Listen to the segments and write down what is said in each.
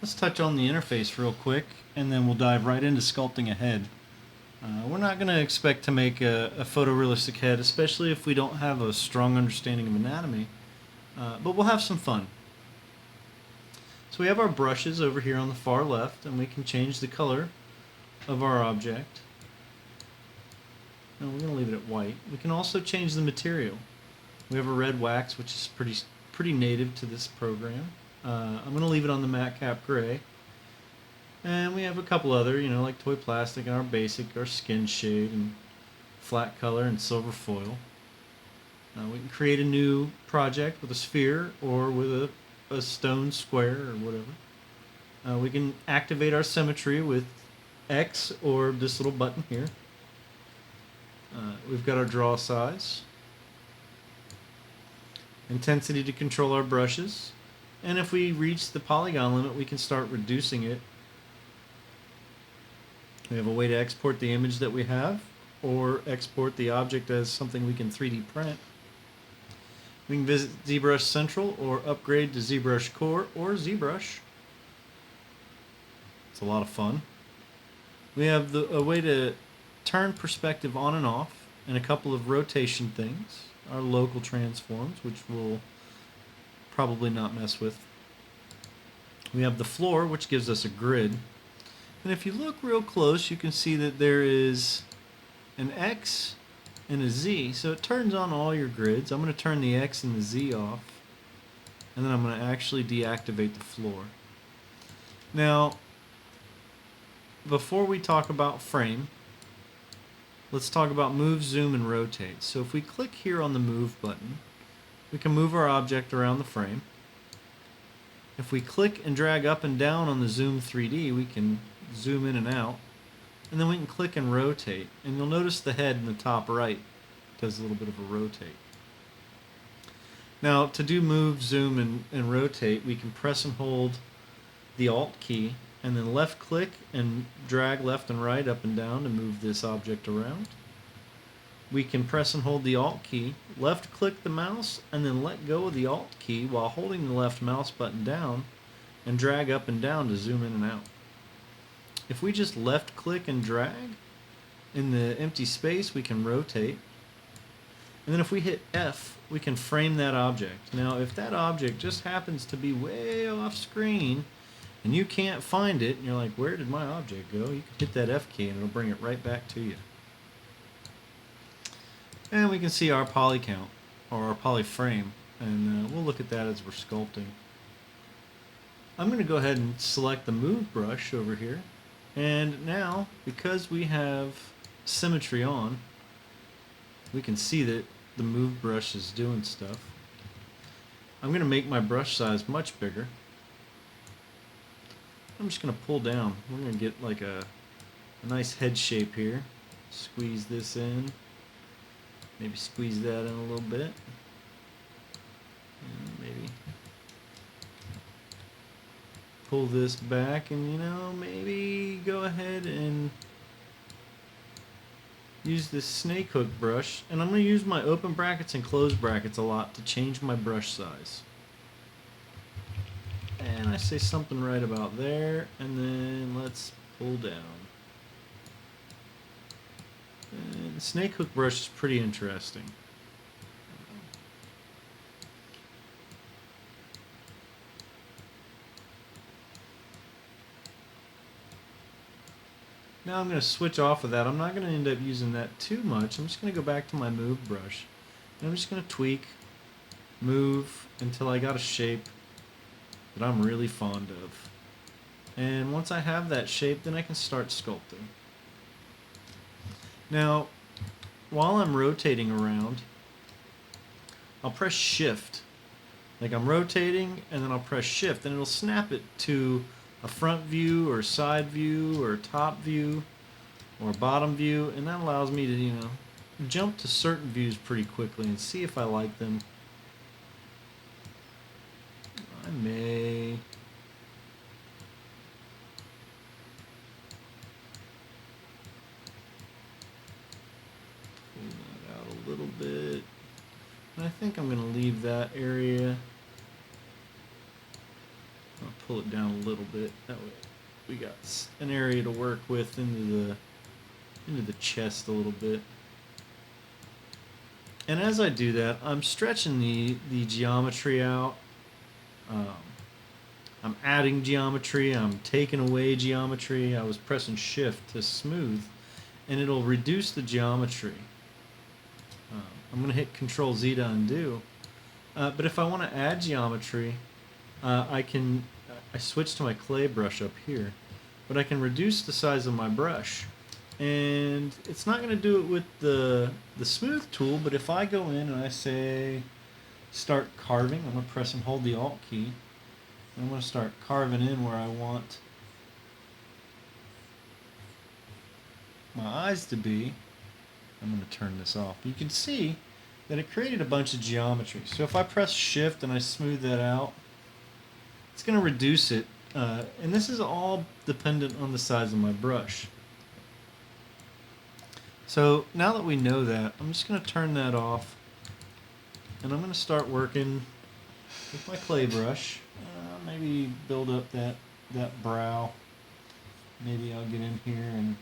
Let's touch on the interface real quick, and then we'll dive right into sculpting a head. We're not going to expect to make a photorealistic head, especially if we don't have a strong understanding of anatomy, but we'll have some fun. So we have our brushes over here on the far left, and we can change the color of our object. No, we're going to leave it at white. We can also change the material. We have a red wax, which is pretty native to this program. I'm going to leave it on the matte cap gray. And we have a couple other, like toy plastic and our basic, our skin shade and flat color and silver foil. We can create a new project with a sphere or with a stone square or whatever. We can activate our symmetry with X or this little button here. We've got our draw size, intensity to control our brushes, and if we reach the polygon limit, we can start reducing it. We have a way to export the image that we have, or export the object as something we can 3D print. We can visit ZBrush Central or upgrade to ZBrush Core or ZBrush. It's a lot of fun. We have a way to turn perspective on and off, and a couple of rotation things. Our local transforms, which we'll probably not mess with. We have the floor, which gives us a grid. And if you look real close, you can see that there is an X and a Z. So it turns on all your grids. I'm going to turn the X and the Z off. And then I'm going to actually deactivate the floor. Now, before we talk about frame, let's talk about move, zoom, and rotate. So if we click here on the move button, we can move our object around the frame. If we click and drag up and down on the zoom 3D, we can zoom in and out. And then we can click and rotate. And you'll notice the head in the top right does a little bit of a rotate. Now, to do move, zoom, and rotate, we can press and hold the Alt key, and then left click and drag left and right up and down to move this object around. We can press and hold the Alt key, left click the mouse, and then let go of the Alt key while holding the left mouse button down and drag up and down to zoom in and out. If we just left click and drag in the empty space, we can rotate. And then if we hit F, we can frame that object. Now, if that object just happens to be way off screen and you can't find it, and you're like, where did my object go? You can hit that F key and it'll bring it right back to you. And we can see our poly count, or our poly frame, and we'll look at that as we're sculpting. I'm going to go ahead and select the move brush over here. And now, because we have symmetry on, we can see that the move brush is doing stuff. I'm going to make my brush size much bigger. I'm just going to pull down. We're going to get like a nice head shape here. Squeeze this in. Maybe squeeze that in a little bit. And maybe pull this back, and maybe go ahead and use this snake hook brush. And I'm going to use my open brackets and closed brackets a lot to change my brush size. And I say something right about there, and then let's pull down. And the snake hook brush is pretty interesting. Now I'm going to switch off of that. I'm not going to end up using that too much. I'm just going to go back to my move brush. And I'm just going to tweak, move, until I got a shape that I'm really fond of. And once I have that shape, then I can start sculpting. Now, while I'm rotating around, I'll press shift. Like I'm rotating, and then I'll press shift, and it'll snap it to a front view or side view or top view or bottom view, and that allows me to, jump to certain views pretty quickly and see if I like them. I may pull that out a little bit, and I think I'm going to leave that area. I'll pull it down a little bit. That way we got an area to work with into the chest a little bit. And as I do that, I'm stretching the geometry out. I'm adding geometry, I'm taking away geometry. I was pressing shift to smooth, and it'll reduce the geometry. I'm going to hit Control Z to undo. But if I want to add geometry, I switch to my clay brush up here, but I can reduce the size of my brush. And it's not going to do it with the smooth tool, but if I go in and I say start carving, I'm going to press and hold the Alt key. And I'm going to start carving in where I want my eyes to be. I'm going to turn this off. You can see that it created a bunch of geometry. So if I press shift and I smooth that out, it's going to reduce it. And this is all dependent on the size of my brush. So now that we know that, I'm just going to turn that off, and I'm going to start working with my clay brush. Maybe build up that brow. Maybe I'll get in here and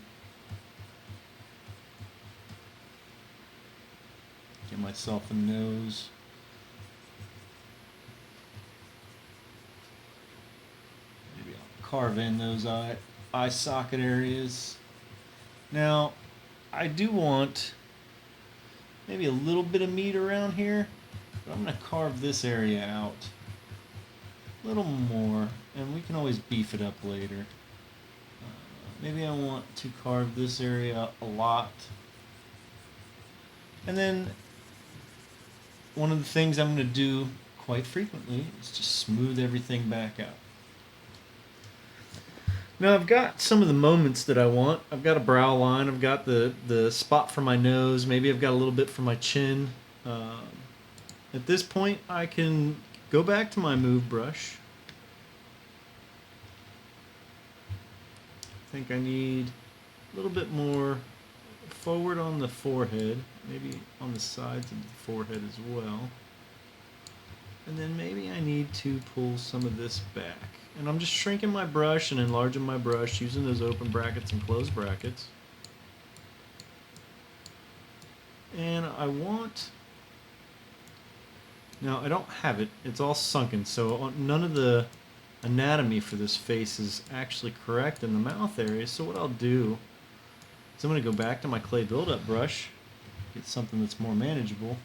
get myself a nose. Maybe I'll carve in those eye socket areas. Now, I do want maybe a little bit of meat around here, but I'm going to carve this area out a little more, and we can always beef it up later. Maybe I want to carve this area a lot. And then one of the things I'm going to do quite frequently is just smooth everything back out. Now I've got some of the moments that I want. I've got a brow line, I've got the spot for my nose, maybe I've got a little bit for my chin. At this point I can go back to my move brush. I think I need a little bit more forward on the forehead, maybe on the sides of the forehead as well. And then maybe I need to pull some of this back. And I'm just shrinking my brush and enlarging my brush using those open brackets and closed brackets. And I want... Now, I don't have it. It's all sunken, so none of the anatomy for this face is actually correct in the mouth area. So what I'll do is I'm going to go back to my clay buildup brush, get something that's more manageable,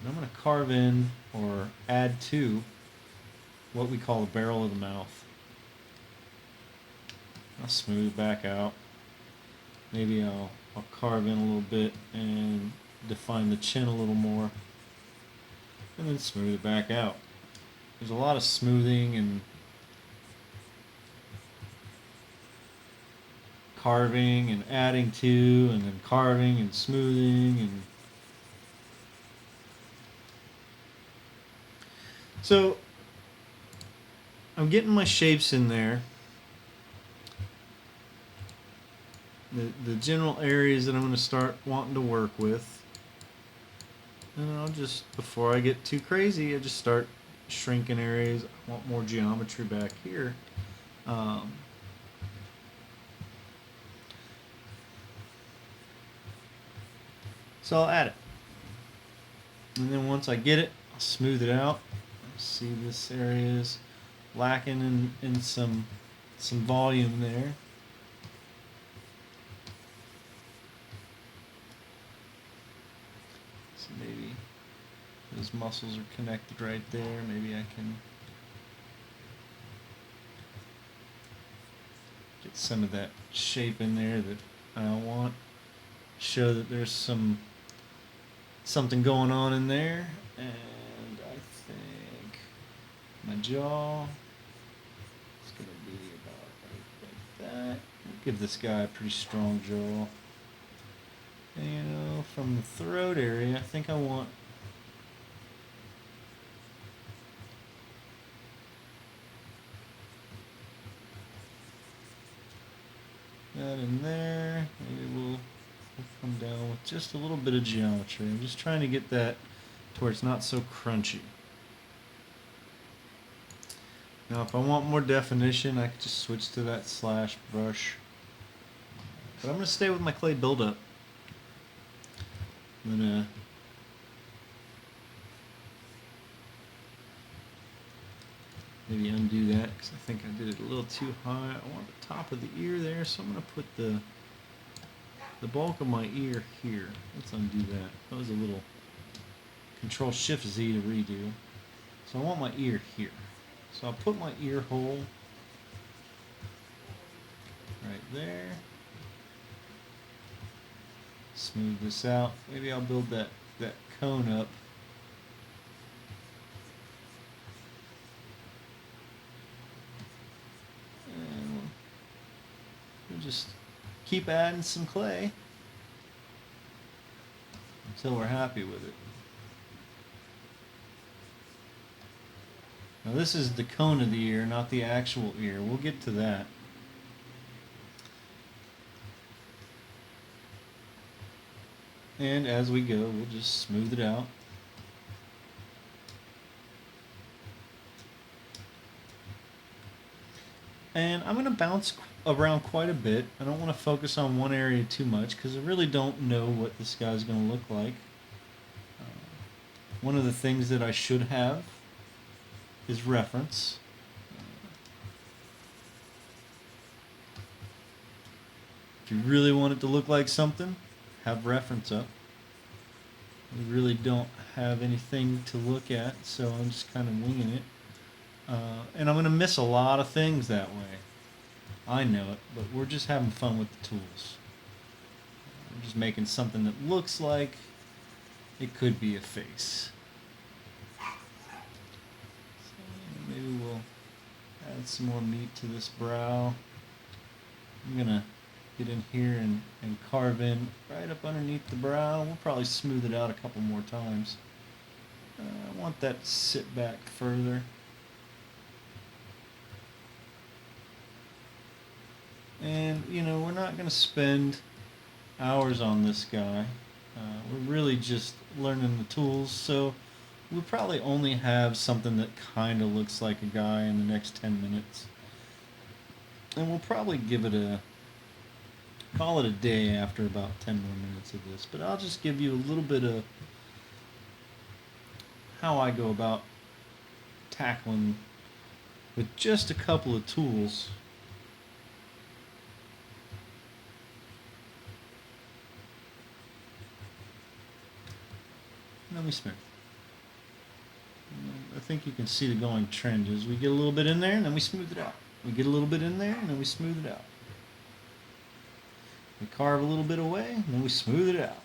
and I'm going to carve in or add to what we call the barrel of the mouth. I'll smooth it back out. Maybe I'll carve in a little bit and define the chin a little more, and then smooth it back out. There's a lot of smoothing and carving and adding to, and then carving and smoothing, and so I'm getting my shapes in there. The general areas that I'm going to start wanting to work with. And I'll just, before I get too crazy, I just start shrinking areas. I want more geometry back here. So I'll add it. And then once I get it, I'll smooth it out. See, this area is lacking in some volume there. So maybe those muscles are connected right there. Maybe I can get some of that shape in there that I want. Show that there's something going on in there. And I think my jaw is going to be about right like that. Give this guy a pretty strong jaw. And, you know, from the throat area, I think I want that in there. Maybe we'll come down with just a little bit of geometry. I'm just trying to get that to where it's not so crunchy. Now if I want more definition, I could just switch to that slash brush. But I'm going to stay with my clay buildup. I'm going to maybe undo that because I think I did it a little too high. I want the top of the ear there, so I'm going to put the bulk of my ear here. Let's undo that. That was a little Control-Shift-Z to redo. So I want my ear here. So I'll put my ear hole right there. Smooth this out. Maybe I'll build that cone up. And we'll just keep adding some clay until we're happy with it. Now this is the cone of the ear, not the actual ear. We'll get to that. And as we go, we'll just smooth it out. And I'm going to bounce around quite a bit. I don't want to focus on one area too much because I really don't know what this guy's going to look like. One of the things that I should have is reference. If you really want it to look like something, have reference up. We really don't have anything to look at, so I'm just kind of winging it. And I'm going to miss a lot of things that way. I know it, but we're just having fun with the tools. We're just making something that looks like it could be a face. So maybe we'll add some more meat to this brow. I'm going to get in here and carve in right up underneath the brow. We'll probably smooth it out a couple more times. I want that to sit back further. And, you know, we're not going to spend hours on this guy. We're really just learning the tools, so we'll probably only have something that kind of looks like a guy in the next 10 minutes. And we'll probably give it call it a day after about 10 more minutes of this. But I'll just give you a little bit of how I go about tackling with just a couple of tools. Let me smooth. I think you can see the going trend is we get a little bit in there and then we smooth it out. We get a little bit in there and then we smooth it out. We carve a little bit away and then we smooth it out.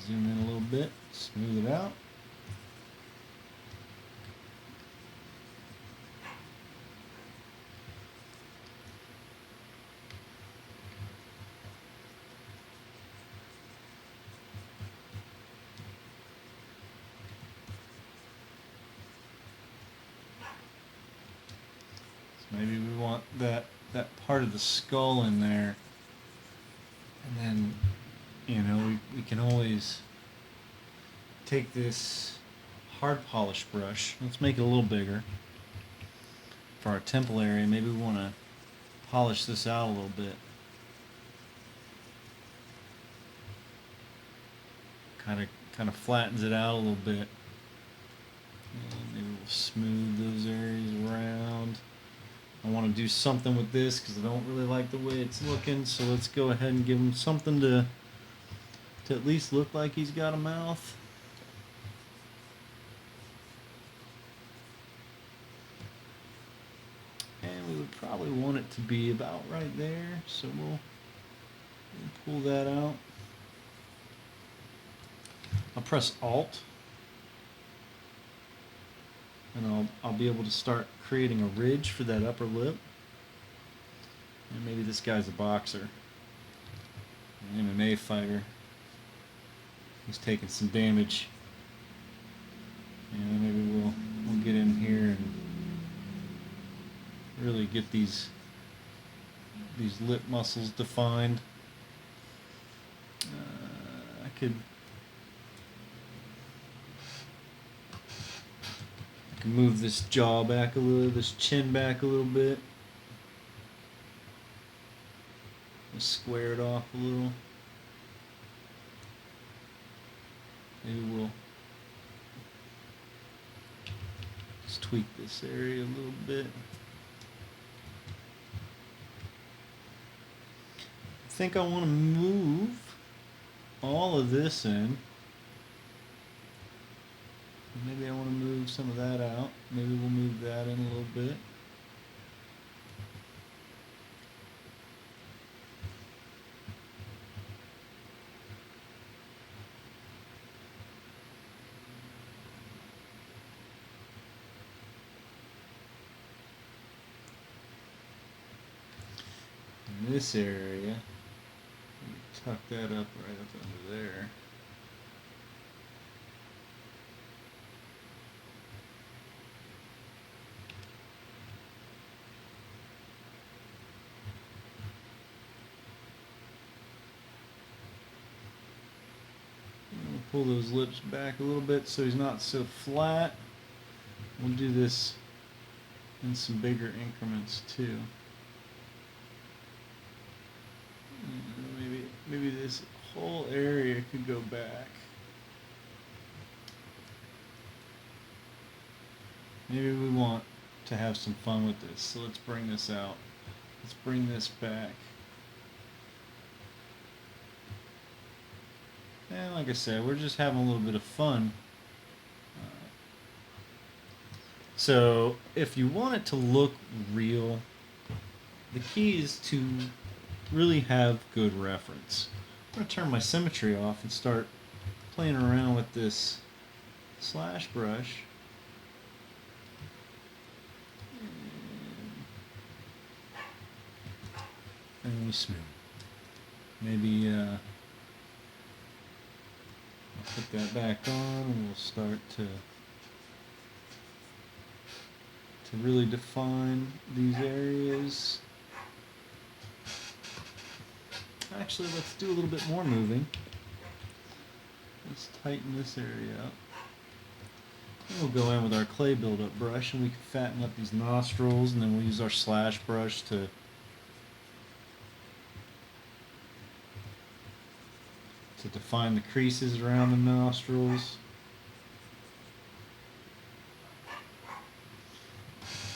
Zoom in a little bit, smooth it out. Maybe we want that part of the skull in there, and then, you know, we can always take this hard polish brush. Let's make it a little bigger for our temple area. Maybe we want to polish this out a little bit. Kind of flattens it out a little bit. And maybe we'll smooth those areas around. I want to do something with this because I don't really like the way it's looking, so let's go ahead and give him something to at least look like he's got a mouth. And we would probably want it to be about right there, so we'll pull that out. I'll press Alt, and I'll be able to start creating a ridge for that upper lip. And maybe this guy's a boxer, an MMA fighter. He's taking some damage. And maybe we'll get in here and really get these lip muscles defined. could move this jaw back a little, this chin back a little bit. Just square it off a little. Maybe we'll just tweak this area a little bit. I think I want to move all of this in. Maybe I want to move some of that out. Maybe we'll move that in a little bit. In this area, tuck that up right up under there. Pull those lips back a little bit so he's not so flat. We'll do this in some bigger increments too. Maybe this whole area could go back. Maybe we want to have some fun with this, so let's bring this out. Let's bring this back. And like I said, we're just having a little bit of fun. So if you want it to look real, the key is to really have good reference. I'm going to turn my symmetry off and start playing around with this slash brush. And we smooth. Maybe I'll put that back on and we'll start to really define these areas. Actually, let's do a little bit more moving. Let's tighten this area up. And we'll go in with our clay buildup brush and we can fatten up these nostrils, and then we'll use our slash brush to define the creases around the nostrils.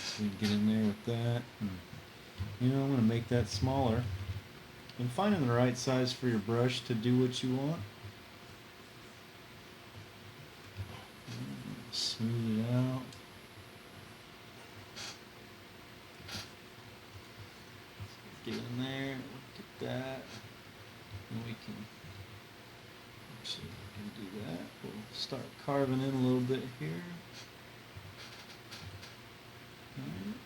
So we can get in there with that. And, you know, I'm going to make that smaller. And finding the right size for your brush to do what you want. Smooth it out. Get in there, look at that. And we can do that. We'll start carving in a little bit here. Right.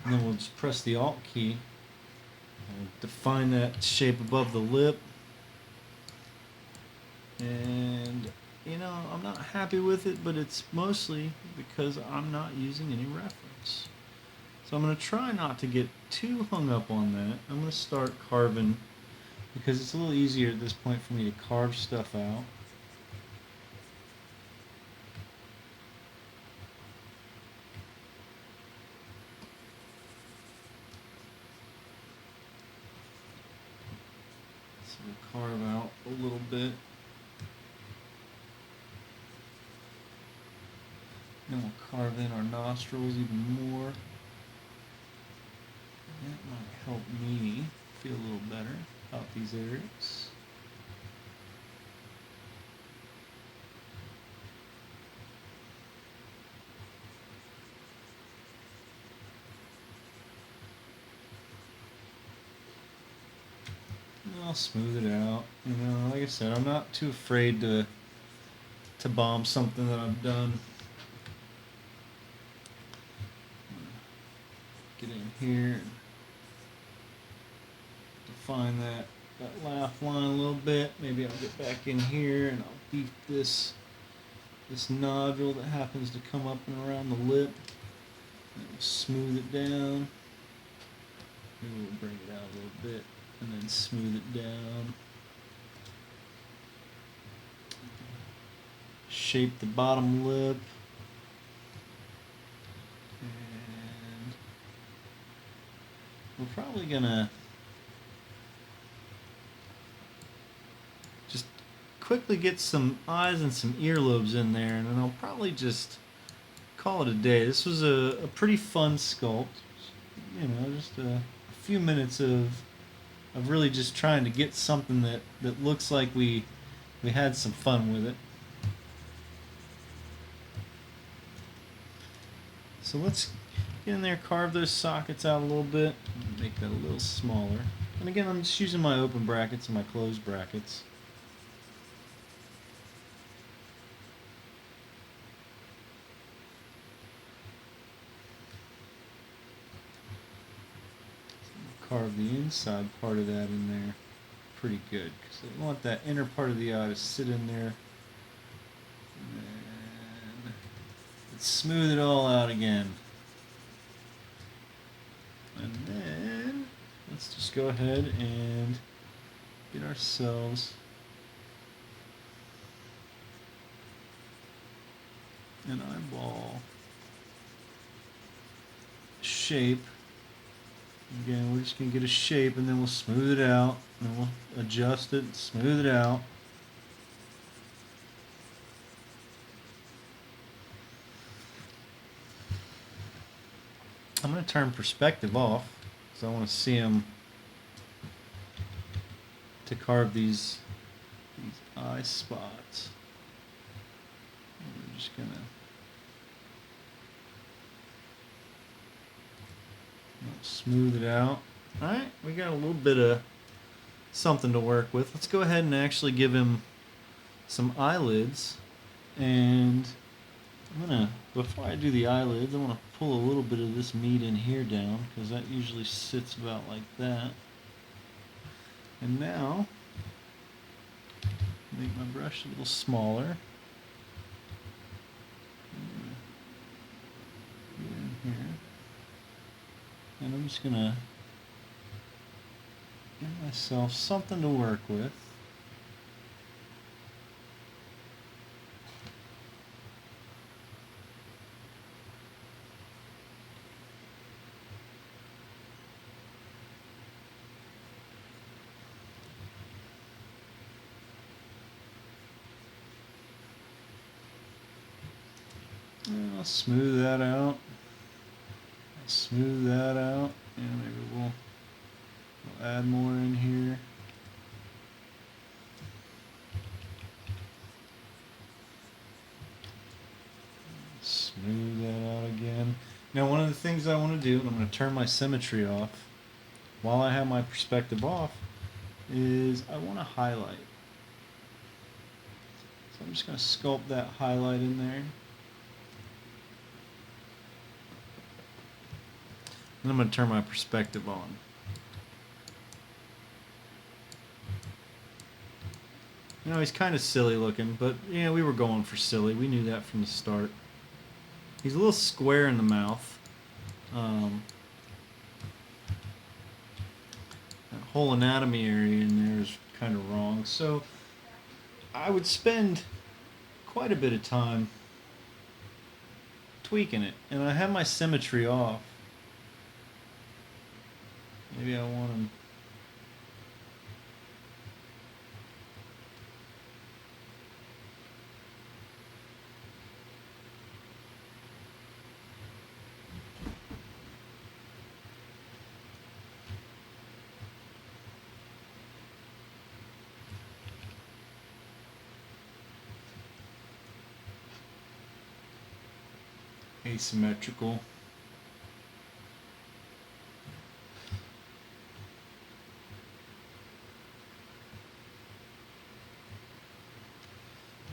And then we'll just press the Alt key and define that shape above the lip. And you know, I'm not happy with it, but it's mostly because I'm not using any reference. So I'm going to try not to get too hung up on that. I'm going to start carving because it's a little easier at this point for me to carve stuff out. So we'll carve out a little bit. Then we'll carve in our nostrils even more. That might help me feel a little better about these areas. And I'll smooth it out. You know, like I said, I'm not too afraid to bomb something that I've done. Get in here and define that laugh line a little bit. Maybe I'll get back in here and I'll beef this nodule that happens to come up and around the lip. And we'll smooth it down. Maybe we'll bring it out a little bit. and then smooth it down. Shape the bottom lip. And we're probably gonna just quickly get some eyes and some earlobes in there, and then I'll probably just call it a day. This was a pretty fun sculpt. You know, just a few minutes of really just trying to get something that looks like we had some fun with it. So let's get in there, carve those sockets out a little bit, make that a little smaller. And again, I'm just using my open brackets and my closed brackets. Carve the inside part of that in there pretty good, because I want that inner part of the eye to sit in there. And let's smooth it all out again. And then let's just go ahead and get ourselves an eyeball shape. Again, we're just going to get a shape, and then we'll smooth it out, and then we'll adjust it, smooth it out. I'm going to turn perspective off, because I want to see them to carve these eye spots. And we're just going to smooth it out. Alright, we got a little bit of something to work with. Let's go ahead and actually give him some eyelids. And I'm going to, before I do the eyelids, I want to pull a little bit of this meat in here down, because that usually sits about like that. And now, make my brush a little smaller. Get in here. And I'm just going to give myself something to work with. And I'll smooth that out. Smooth that out, and maybe we'll add more in here. Smooth that out again. Now, one of the things I want to do, and I'm going to turn my symmetry off while I have my perspective off, is I want to highlight. So I'm just going to sculpt that highlight in there. And I'm going to turn my perspective on. You know, he's kind of silly looking, but yeah, we were going for silly. We knew that from the start. He's a little square in the mouth. That whole anatomy area in there is kind of wrong. So I would spend quite a bit of time tweaking it. And I have my symmetry off. Maybe I want him. Asymmetrical.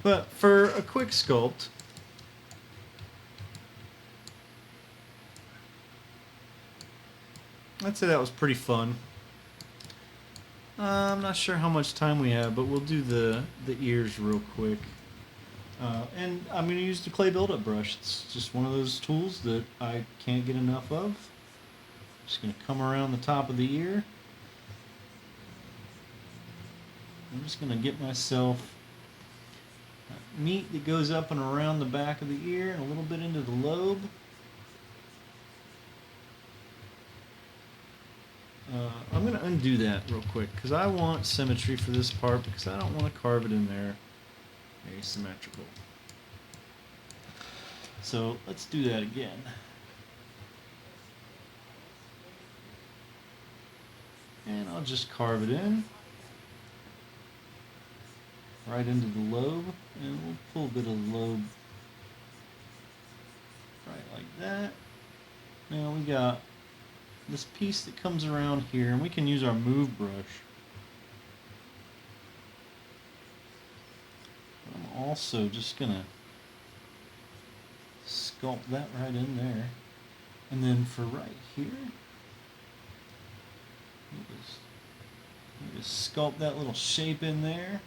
But for a quick sculpt, I'd say that was pretty fun. I'm not sure how much time we have, but we'll do the ears real quick. And I'm going to use the clay buildup brush. It's just one of those tools that I can't get enough of. Just going to come around the top of the ear. I'm just going to get myself meat that goes up and around the back of the ear and a little bit into the lobe. I'm going to undo that real quick because I want symmetry for this part because I don't want to carve it in there asymmetrical. So let's do that again. And I'll just carve it in right into the lobe, and we'll pull a bit of the lobe right like that. Now we got this piece that comes around here, and we can use our move brush. I'm also just gonna sculpt that right in there, and then for right here, we'll just sculpt that little shape in there,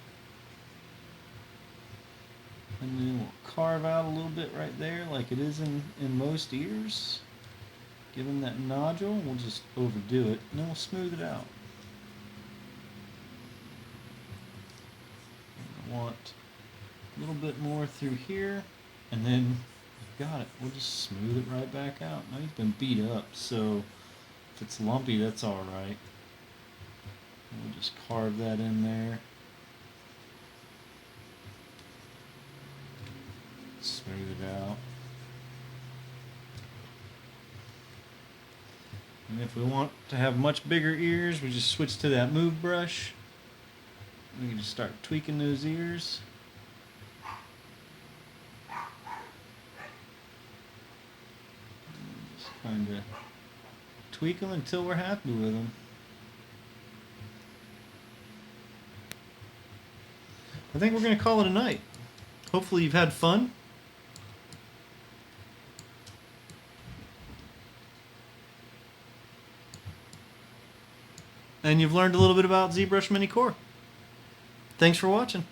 and then we'll carve out a little bit right there like it is in most ears. Give them that nodule, we'll just overdo it, and then we'll smooth it out. I want a little bit more through here, and then we've got it. We'll just smooth it right back out. Now he's been beat up, so if it's lumpy, that's alright. We'll just carve that in there. Smooth it out. And if we want to have much bigger ears, we just switch to that move brush. We can just start tweaking those ears. And just kind of tweak them until we're happy with them. I think we're going to call it a night. Hopefully you've had fun. And you've learned a little bit about ZBrush Mini Core. Thanks for watching.